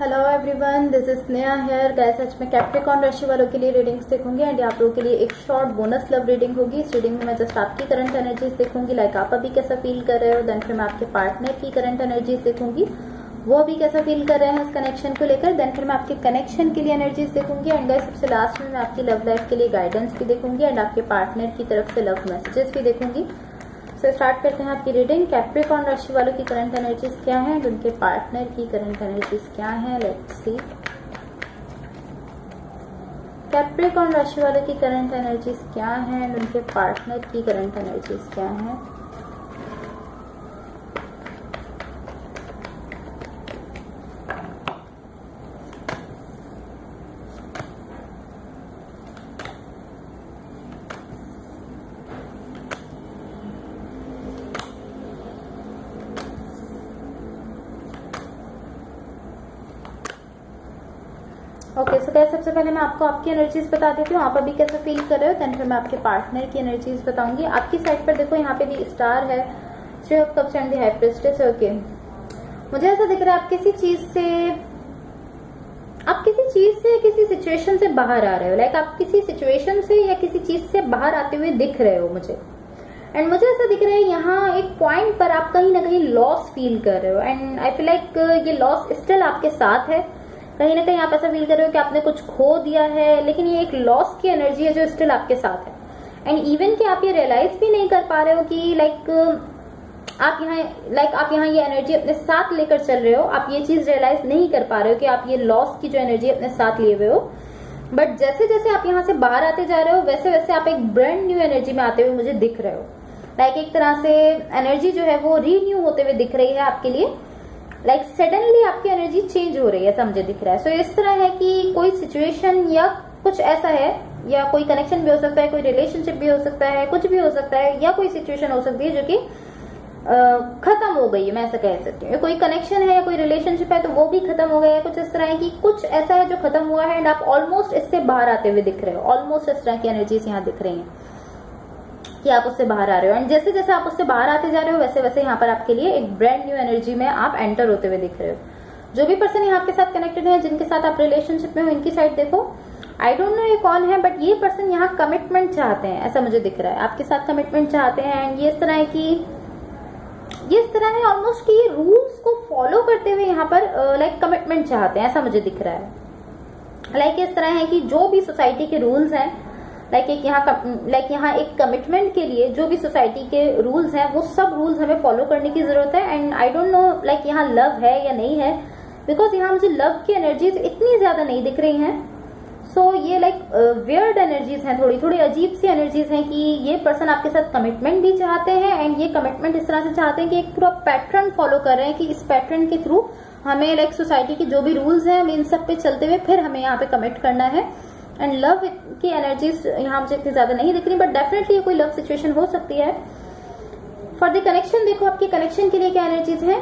Hello everyone, this is Sneha here. Guys, आज मैं Capricorn राशि वालों के लिए रीडिंग्स देखूंगी एंड आप लोगों के लिए एक शॉर्ट बोनस लव रीडिंग होगी। इस रीडिंग में मैं जस्ट आपकी करंट एनर्जीज देखूंगी, लाइक आप अभी कैसा फील कर रहे हो। देन फिर मैं आपके पार्टनर की करंट एनर्जीज देखूंगी, वो अभी कैसा फील कर रहे हैं इस कनेक्शन को लेकर। देन फिर मैं आपके कनेक्शन के लिए एनर्जीज देखूंगी एंड गाइस सबसे लास्ट में मैं आपकी लव लाइफ के लिए गाइडेंस भी देखूंगी एंड आपके पार्टनर की तरफ से लव मैसेजेस भी देखूंगी। तो स्टार्ट करते हैं आपकी रीडिंग। कैप्रिकॉर्न राशि वालों की करंट एनर्जीज क्या है, उनके पार्टनर की करंट एनर्जीज क्या है, लेट्स सी। कैप्रिकॉर्न राशि वालों की करंट एनर्जीज क्या है, उनके पार्टनर की करंट एनर्जीज क्या है। ओके, सो गाइस सबसे पहले मैं आपको आपकी एनर्जीज बता देती हूँ, आप अभी कैसा फील कर रहे हो। देन फिर मैं आपके पार्टनर की एनर्जीज बताऊंगी। आपकी साइड पर देखो, यहाँ पे भी स्टार है, three of cups and the high priestess है। ओके, मुझे ऐसा दिख रहा है आप किसी चीज से किसी सिचुएशन से बाहर आ रहे हो। लाइक आप किसी सिचुएशन से या किसी चीज से बाहर आते हुए दिख रहे हो मुझे। एंड मुझे ऐसा दिख रहा है यहाँ एक पॉइंट पर आप कहीं ना कहीं लॉस फील कर रहे हो एंड आई फील लाइक ये लॉस स्टिल आपके साथ है। कहीं ना कहीं आप ऐसा फील कर रहे हो कि आपने कुछ खो दिया है, लेकिन ये एक लॉस की एनर्जी है जो स्टिल आपके साथ है। एंड इवन कि आप ये रियलाइज भी नहीं कर पा रहे हो कि आप यहाँ ये एनर्जी अपने साथ लेकर चल रहे हो। आप ये चीज रियलाइज नहीं कर पा रहे हो कि आप ये लॉस की जो एनर्जी अपने साथ लिए हुए हो। बट जैसे जैसे आप यहाँ से बाहर आते जा रहे हो, वैसे वैसे आप एक ब्रांड न्यू एनर्जी में आते हुए मुझे दिख रहे हो। लाइक एक तरह से एनर्जी जो है वो रीन्यू होते हुए दिख रही है आपके लिए। लाइक सडनली आपकी एनर्जी चेंज हो रही है, ऐसा मुझे दिख रहा है। सो इस तरह है कि कोई सिचुएशन या कुछ ऐसा है, या कोई कनेक्शन भी हो सकता है, कोई रिलेशनशिप भी हो सकता है, कुछ भी हो सकता है, या कोई सिचुएशन हो सकती है जो कि खत्म हो गई है, मैं ऐसा कह सकती हूँ। कोई कनेक्शन है या कोई रिलेशनशिप है तो वो भी खत्म हो गया है। कुछ इस तरह है कि कुछ ऐसा है जो खत्म हुआ है एंड आप ऑलमोस्ट इससे बाहर आते हुए दिख रहे हो। ऑलमोस्ट इस तरह की एनर्जीज यहाँ दिख रही है कि आप उससे बाहर आ रहे हो। एंड जैसे जैसे आप उससे बाहर आते जा रहे हो, वैसे वैसे यहाँ पर आपके लिए एक ब्रांड न्यू एनर्जी में आप एंटर होते हुए दिख रहे हो। जो भी पर्सन यहाँ आपके साथ कनेक्टेड है, जिनके साथ आप रिलेशनशिप में हो, इनकी साइड देखो। आई डोंट नो ये कौन है, बट ये पर्सन यहाँ कमिटमेंट चाहते हैं, ऐसा मुझे दिख रहा है। आपके साथ कमिटमेंट चाहते हैं एंड ये इस तरह है कि ये इस तरह है ऑलमोस्ट कि ये रूल्स को फॉलो करते हुए यहाँ पर लाइक कमिटमेंट चाहते हैं, ऐसा मुझे दिख रहा है। लाइक इस तरह है कि जो भी सोसाइटी के रूल्स हैं, लाइक यहाँ एक कमिटमेंट के लिए जो भी सोसाइटी के रूल्स हैं, वो सब रूल्स हमें फॉलो करने की जरूरत है। And I don't know like यहाँ लव है या नहीं है, बिकॉज यहाँ मुझे लव की एनर्जीज इतनी ज्यादा नहीं दिख रही हैं। सो ये लाइक वियर्ड एनर्जीज हैं, थोड़ी थोड़ी अजीब सी एनर्जीज हैं कि ये पर्सन आपके साथ कमिटमेंट भी चाहते हैं एंड ये कमिटमेंट इस तरह से चाहते हैं कि एक पूरा पैटर्न फॉलो कर रहे हैं कि इस पैटर्न के थ्रू हमें लाइक सोसाइटी के जो भी रूल्स हैं, हमें इन सब पे चलते हुए फिर हमें यहाँ पे कमिट करना है। एंड लव की एनर्जीज यहाँ मुझे इतनी ज्यादा नहीं दिख रही, बट डेफिनेटली कोई लव सिचुएशन हो सकती है। फॉर द कनेक्शन देखो, आपके कनेक्शन के लिए क्या एनर्जीज है,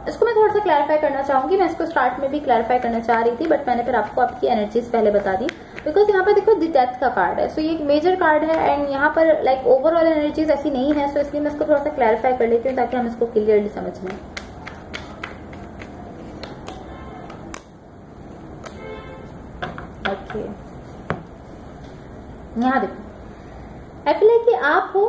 इसको मैं थोड़ा सा क्लैरिफाई करना चाहूंगी। मैं इसको स्टार्ट में भी क्लैरिफाई करना चाह रही थी, बट मैंने फिर आपको आपकी एनर्जीज पहले बता दी, बिकॉज यहाँ पर देखो द डेथ का कार्ड है। सो ये एक मेजर कार्ड है एंड यहाँ पर लाइक ओवरऑल एनर्जीज ऐसी नहीं है। सो इसलिए मैं इसको थोड़ा सा क्लैरिफाई कर लेती हूँ ताकि हम इसको क्लियरली समझ लें। ओके, यहाँ देखो, आई फील लाइक कि आप हो,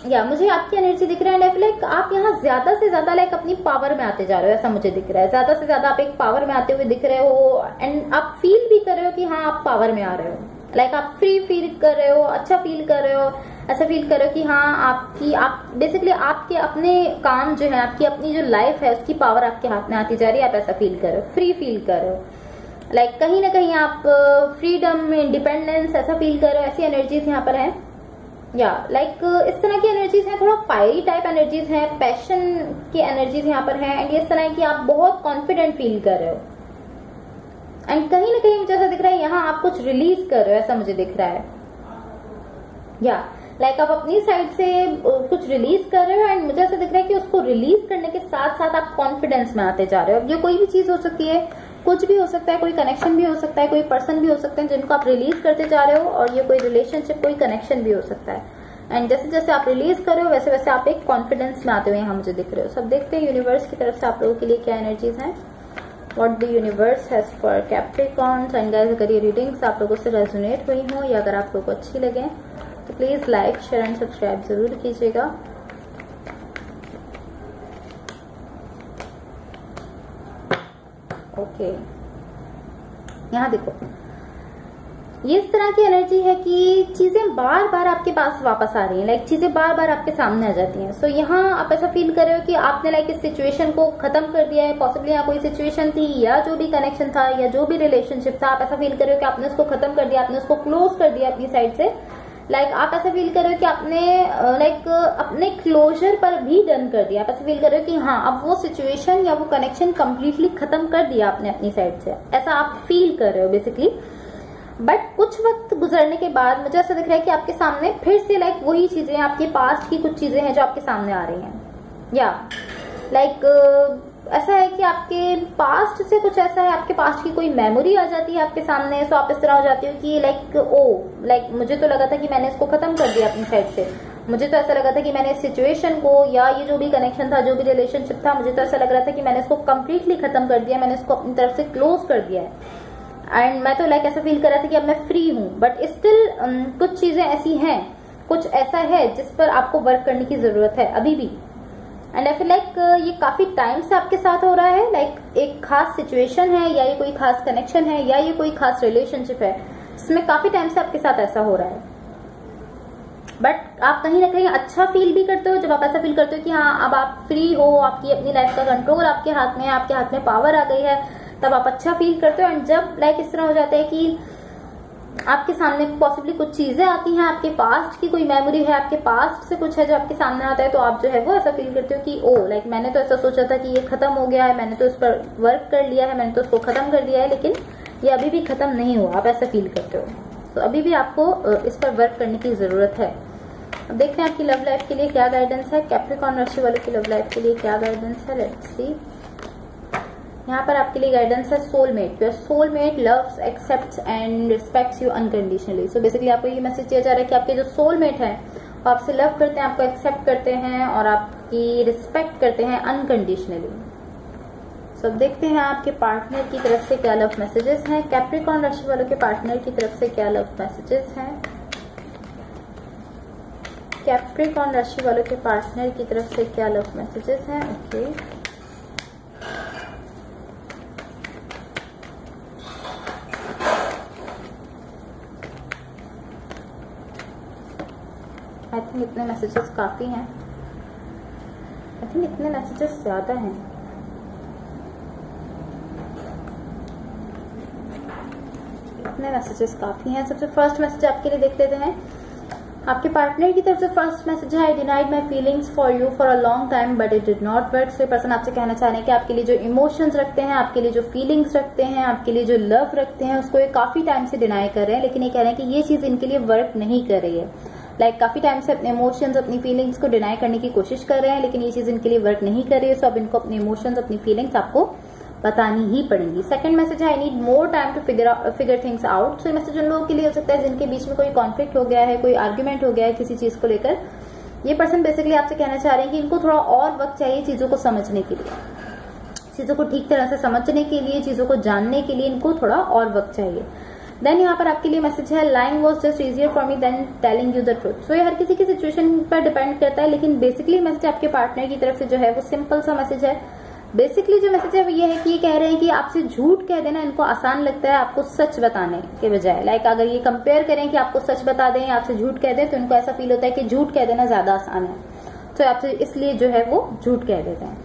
या मुझे आपकी एनर्जी दिख रहा है एंड आई फील लाइक आप यहाँ ज्यादा से ज्यादा लाइक अपनी पावर में आते जा रहे हो, ऐसा मुझे दिख रहा है। ज्यादा से ज्यादा आप एक पावर में आते हुए दिख रहे हो एंड आप फील भी कर रहे हो कि हाँ आप पावर में आ रहे हो। लाइक आप फ्री फील कर रहे हो, अच्छा फील कर रहे हो, ऐसा फील कर रहे हो कि हाँ आप बेसिकली आपके अपने काम जो है, आपकी अपनी जो लाइफ है, उसकी पावर आपके हाथ में आती जा रही है। आप ऐसा फील कर रहे हो, फ्री फील कर रहे हो, लाइक कहीं ना कहीं आप फ्रीडम, इंडिपेंडेंस ऐसा फील कर रहे हो। ऐसी एनर्जीज यहाँ पर है, या लाइक इस तरह की एनर्जीज हैं, थोड़ा फायरी टाइप एनर्जीज हैं, पैशन की एनर्जीज यहाँ पर है। एंड ये इस तरह है कि आप बहुत कॉन्फिडेंट फील कर रहे हो एंड कहीं ना कहीं मुझे ऐसा दिख रहा है यहाँ आप कुछ रिलीज कर रहे हो, ऐसा मुझे दिख रहा है। या लाइक आप अपनी साइड से कुछ रिलीज कर रहे हो एंड मुझे ऐसा दिख रहा है कि उसको रिलीज करने के साथ साथ आप कॉन्फिडेंस में आते जा रहे हो। अब ये कोई भी चीज हो सकती है, कुछ भी हो सकता है, कोई कनेक्शन भी हो सकता है, कोई पर्सन भी हो सकते हैं जिनको आप रिलीज करते जा रहे हो, और ये कोई रिलेशनशिप, कोई कनेक्शन भी हो सकता है। एंड जैसे जैसे आप रिलीज कर रहे हो, वैसे वैसे आप एक कॉन्फिडेंस में आते हुए यहाँ मुझे दिख रहे हो। सब देखते हैं यूनिवर्स की तरफ से आप लोगों के लिए क्या एनर्जीज हैं। What the universe has for Capricorns. And guys, अगर ये रीडिंग्स आप लोगों से रेजोनेट हुई हो या अगर आप लोगों को अच्छी लगे तो please like, share and subscribe जरूर कीजिएगा। ओके, यहाँ देखो, ये इस तरह की एनर्जी है कि चीजें बार बार आपके पास वापस आ रही हैं, लाइक चीजें बार बार आपके सामने आ जाती हैं। सो यहाँ आप ऐसा फील कर रहे हो कि आपने लाइक इस सिचुएशन को खत्म कर दिया है। पॉसिबली यहाँ कोई सिचुएशन थी या जो भी कनेक्शन था या जो भी रिलेशनशिप था, आप ऐसा फील कर रहे हो कि आपने उसको खत्म कर दिया, आपने उसको क्लोज कर दिया अपनी साइड से। लाइक आप ऐसा फील कर रहे हो कि आपने अपने क्लोजर पर भी डन कर दिया। आप ऐसा फील कर रहे हो कि हाँ, अब वो सिचुएशन या वो कनेक्शन कंप्लीटली खत्म कर दिया आपने अपनी साइड से, ऐसा आप फील कर रहे हो बेसिकली। बट कुछ वक्त गुजरने के बाद मुझे ऐसा दिख रहा है कि आपके सामने फिर से लाइक वही चीजें, आपके पास्ट की कुछ चीजें हैं जो आपके सामने आ रही हैं। या लाइक ऐसा है कि आपके पास्ट से कुछ ऐसा है, आपके पास्ट की कोई मेमोरी आ जाती है आपके सामने। सो आप इस तरह हो जाती हो कि लाइक मुझे तो लगा था कि मैंने इसको खत्म कर दिया अपनी साइड से। मुझे तो ऐसा लगा था कि मैंने इस सिचुएशन को या ये जो भी कनेक्शन था, जो भी रिलेशनशिप था, मुझे तो ऐसा लग रहा था कि मैंने इसको कंप्लीटली खत्म कर दिया, मैंने इसको अपनी तरफ से क्लोज कर दिया है। एंड मैं तो लाइक ऐसा फील कर रहा था कि अब मैं फ्री हूं। बट स्टिल कुछ चीजें ऐसी हैं, कुछ ऐसा है जिस पर आपको वर्क करने की जरूरत है अभी भी। एंड आई फील लाइक ये काफी टाइम से आपके साथ हो रहा है। लाइक एक खास सिचुएशन है या ये कोई खास कनेक्शन है या ये कोई खास रिलेशनशिप है जिसमें काफी टाइम से आपके साथ ऐसा हो रहा है। बट आप कहीं ना कहीं अच्छा फील भी करते हो जब आप ऐसा फील करते हो कि हाँ, अब आप फ्री हो, आपकी अपनी लाइफ का कंट्रोल आपके हाथ में है, आपके हाथ में पावर आ गई है, तब आप अच्छा फील करते हो। एंड जब लाइक इस तरह हो जाता है कि आपके सामने पॉसिबली कुछ चीजें आती हैं, आपके पास्ट की कोई मेमोरी है, आपके पास्ट से कुछ है जो आपके सामने आता है, तो आप जो है वो ऐसा फील करते हो कि लाइक मैंने तो ऐसा सोचा था कि ये खत्म हो गया है, मैंने तो इस पर वर्क कर लिया है, मैंने तो उसको खत्म कर दिया है, लेकिन ये अभी भी खत्म नहीं हुआ। आप ऐसा फील करते हो, तो अभी भी आपको इस पर वर्क करने की जरूरत है। अब देखते हैं आपकी लव लाइफ के लिए क्या गाइडेंस है। कैप्रिकॉर्न राशि वालों की लव लाइफ के लिए क्या गाइडेंस है, लेट्स सी। यहाँ पर आपके लिए गाइडेंस है soulmate. Your soulmate loves, accepts and respects you unconditionally. So basically आपको ये मैसेज दिया जा रहा है कि आपके जो सोलमेट है वो आपसे लव करते हैं, आपको एक्सेप्ट करते हैं और आपकी रिस्पेक्ट करते हैं अनकंडीशनली। सो अब देखते हैं आपके पार्टनर की तरफ से क्या लव मैसेजेस हैं। कैप्रिकॉर्न राशि वालों के पार्टनर की तरफ से क्या लव मैसेजेस हैं। कैप्रिकॉर्न राशि वालों के पार्टनर की तरफ से क्या लव मैसेजेस हैं। ओके, आई थिंक इतने मैसेजेस काफी हैं। आई थिंक इतने मैसेजेस ज्यादा हैं। इतने मैसेजेस काफी हैं। सबसे फर्स्ट मैसेज आपके लिए देख लेते हैं। आपके पार्टनर की तरफ से फर्स्ट मैसेज है, I denied my feelings for you for a long time but it did not work. So person आपसे कहना चाह रहे हैं कि आपके लिए जो इमोशंस रखते हैं, आपके लिए जो फीलिंग्स रखते हैं, आपके लिए जो लव रखते हैं, उसको ये काफी टाइम से डिनाई कर रहे हैं, लेकिन ये कह रहे हैं कि ये चीज इनके लिए वर्क नहीं कर रही है। लाइक काफी टाइम से अपने इमोशंस, अपनी फीलिंग्स को डिनाई करने की कोशिश कर रहे हैं, लेकिन ये चीज इनके लिए वर्क नहीं कर रही है। सो अब इनको अपने इमोशंस, अपनी फीलिंग्स आपको बतानी ही पड़ेंगी। सेकंड मैसेज है, I need more time to figure things out. So message उन लोगों के लिए हो सकता है जिनके बीच में कोई कॉन्फ्लिक्ट हो गया है, कोई आर्ग्यूमेंट हो गया है किसी चीज को लेकर। ये पर्सन बेसिकली आपसे कहना चाह रहे हैं कि इनको थोड़ा और वक्त चाहिए चीजों को समझने के लिए, चीजों को ठीक तरह से समझने के लिए, चीजों को जानने के लिए इनको थोड़ा और वक्त चाहिए। देन यहाँ पर आपके लिए मैसेज है, lying was just easier for me than telling you the truth. So ये हर किसी की सिचुएशन पर डिपेंड करता है, लेकिन बेसिकली मैसेज आपके पार्टनर की तरफ से जो है वो सिंपल सा मैसेज है। बेसिकली जो मैसेज है वो ये है कि ये कह रहे हैं कि आपसे झूठ कह देना इनको आसान लगता है आपको सच बताने के बजाय। लाइक अगर ये कंपेयर करें कि आपको सच बता दें या आपसे झूठ कह दें, तो इनको ऐसा फील होता है कि झूठ कह देना ज्यादा आसान है, तो आपसे इसलिए जो है वो झूठ कह देते हैं।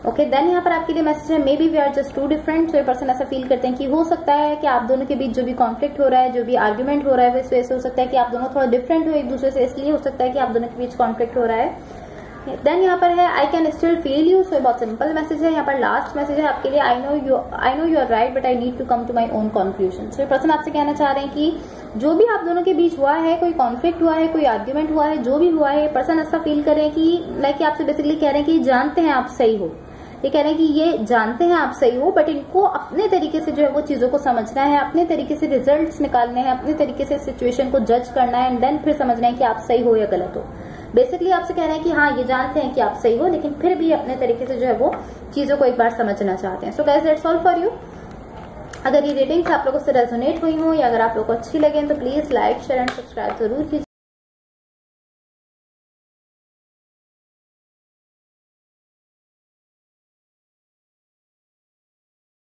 ओके, देन यहाँ पर आपके लिए मैसेज है, maybe we are just too different. तो ये पर्सन ऐसा फील करते हैं कि हो सकता है कि आप दोनों के बीच जो भी कॉन्फ्लिक्ट हो रहा है, जो भी आर्ग्यूमेंट हो रहा है, इस वजह से हो सकता है कि आप दोनों थोड़ा डिफरेंट हो एक दूसरे से, इसलिए हो सकता है कि आप दोनों के बीच कॉन्फ्लिक्ट हो रहा है। देन यहाँ पर है, I can still feel you. So बहुत सिंपल मैसेज है। यहाँ पर लास्ट मैसेज है आपके लिए, I know you are right but I need to come to my own conclusion. So ये पर्सन आपसे कहना चाह रहे हैं कि जो भी आप दोनों के बीच हुआ है, कोई कॉन्फ्लिक्ट हुआ है, कोई आर्ग्यूमेंट हुआ है, जो भी हुआ है, पर्सन ऐसा फील कर रहे हैं कि लाइक आपसे बेसिकली कह रहे हैं कि जानते हैं आप सही हो। ये कह रहे हैं कि ये जानते हैं आप सही हो, बट इनको अपने तरीके से जो है वो चीजों को समझना है, अपने तरीके से रिजल्ट्स निकालने हैं, अपने तरीके से सिचुएशन को जज करना है एंड देन फिर समझना है कि आप सही हो या गलत हो। बेसिकली आपसे कहना है कि हाँ ये जानते हैं कि आप सही हो, लेकिन फिर भी अपने तरीके से जो है वो चीजों को एक बार समझना चाहते हैं। So guys that's all for you. अगर ये रीडिंग्स आप लोगों से रेजोनेट हुई हो या अगर आप लोगों को अच्छी लगे तो please like share and subscribe जरूर कीजिए।